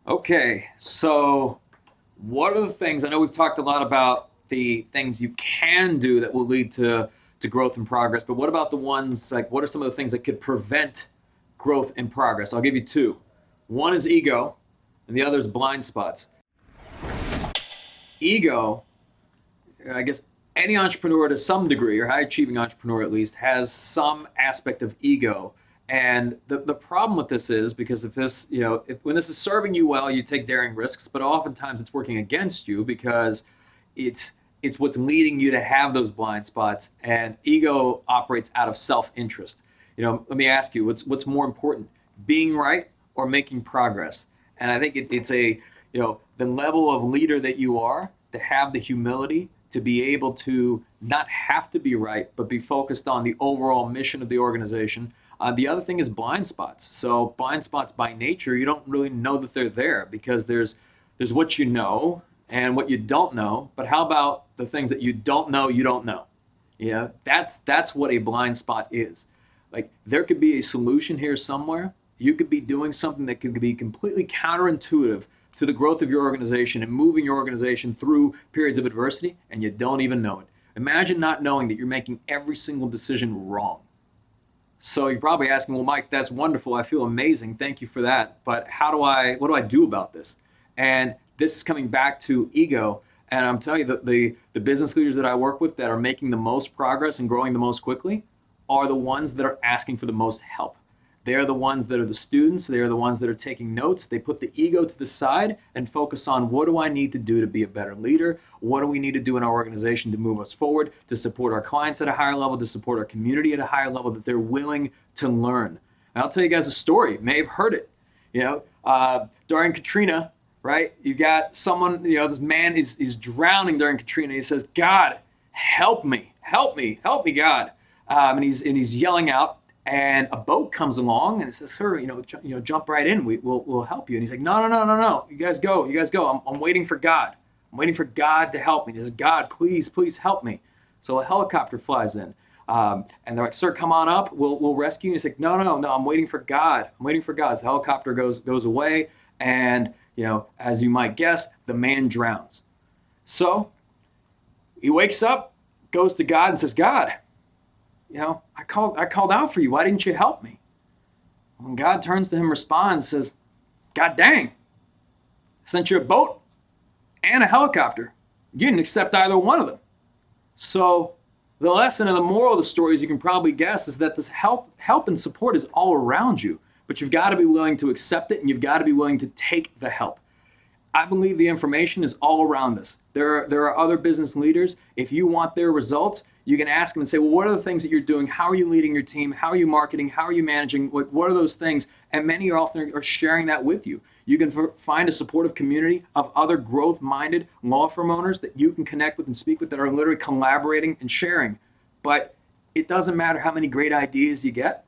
Okay, so what are the things? I know we've talked a lot about the things you can do that will lead to growth and progress, but what about the ones like what are some of the things that could prevent growth and progress? I'll give you two. One is ego, and the other is blind spots. Ego, I guess any entrepreneur to some degree, or high achieving entrepreneur at least, has some aspect of ego. And the problem with this is because if this, if when this is serving you well, you take daring risks, but oftentimes it's working against you because it's it's what's leading you to have those blind spots. And ego operates out of self-interest. Let me ask you, what's more important, being right or making progress? And I think it's the level of leader that you are to have the humility to be able to not have to be right, but be focused on the overall mission of the organization. The other thing is blind spots. So blind spots by nature, you don't really know that they're there because there's what you know and what you don't know. But how about the things that you don't know you don't know? That's what a blind spot is. Like there could be a solution here somewhere. You could be doing something that could be completely counterintuitive to the growth of your organization and moving your organization through periods of adversity, and you don't even know it. Imagine not knowing that you're making every single decision wrong. So you're probably asking, well, Mike, that's wonderful. I feel amazing. Thank you for that. But what do I do about this? And this is coming back to ego. And I'm telling you that the business leaders that I work with that are making the most progress and growing the most quickly are the ones that are asking for the most help. They're the ones that are the students. They're the ones that are taking notes. They put the ego to the side and focus on what do I need to do to be a better leader? What do we need to do in our organization to move us forward, to support our clients at a higher level, to support our community at a higher level, that they're willing to learn. And I'll tell you guys a story. You may have heard it. During Katrina, right? You got someone, this man is drowning during Katrina. He says, God, help me, help me, help me, God. And he's yelling out. And a boat comes along and it says, "Sir, jump right in. We'll help you." And he's like, "No, no, no, no, no. You guys go. You guys go. I'm waiting for God. I'm waiting for God to help me." He says, "God, please, please help me." So a helicopter flies in, and they're like, "Sir, come on up. We'll rescue you." And he's like, "No, no, no, no. I'm waiting for God. I'm waiting for God." So the helicopter goes away, and as you might guess, the man drowns. So he wakes up, goes to God, and says, "God, I called out for you. Why didn't you help me?" When God turns to him, responds, says, "God dang, I sent you a boat and a helicopter. You didn't accept either one of them." So the lesson and the moral of the story, as you can probably guess, is that this help and support is all around you, but you've got to be willing to accept it and you've got to be willing to take the help. I believe the information is all around us. There are other business leaders. If you want their results, you can ask them and say, well, what are the things that you're doing? How are you leading your team? How are you marketing? How are you managing? What are those things? And many are sharing that with you. You can find a supportive community of other growth-minded law firm owners that you can connect with and speak with that are literally collaborating and sharing. But it doesn't matter how many great ideas you get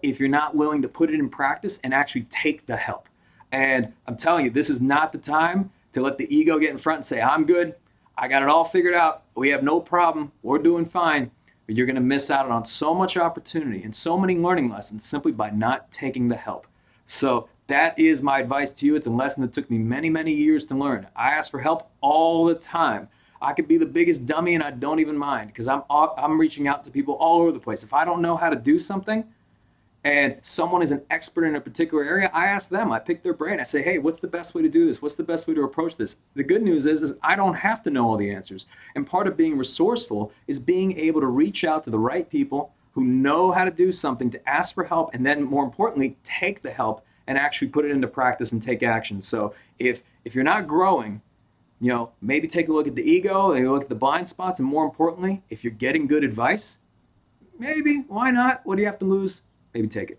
if you're not willing to put it in practice and actually take the help. And I'm telling you, this is not the time to let the ego get in front and say, I'm good. I got it all figured out. We have no problem. We're doing fine. But you're going to miss out on so much opportunity and so many learning lessons simply by not taking the help. So that is my advice to you. It's a lesson that took me many, many years to learn. I ask for help all the time. I could be the biggest dummy and I don't even mind because I'm reaching out to people all over the place. If I don't know how to do something, and someone is an expert in a particular area, I ask them, I pick their brain. I say, hey, what's the best way to do this? What's the best way to approach this? The good news is I don't have to know all the answers. And part of being resourceful is being able to reach out to the right people who know how to do something, to ask for help, and then more importantly, take the help and actually put it into practice and take action. So if you're not growing, maybe take a look at the ego, and look at the blind spots, and more importantly, if you're getting good advice, maybe, why not? What do you have to lose? Maybe take it.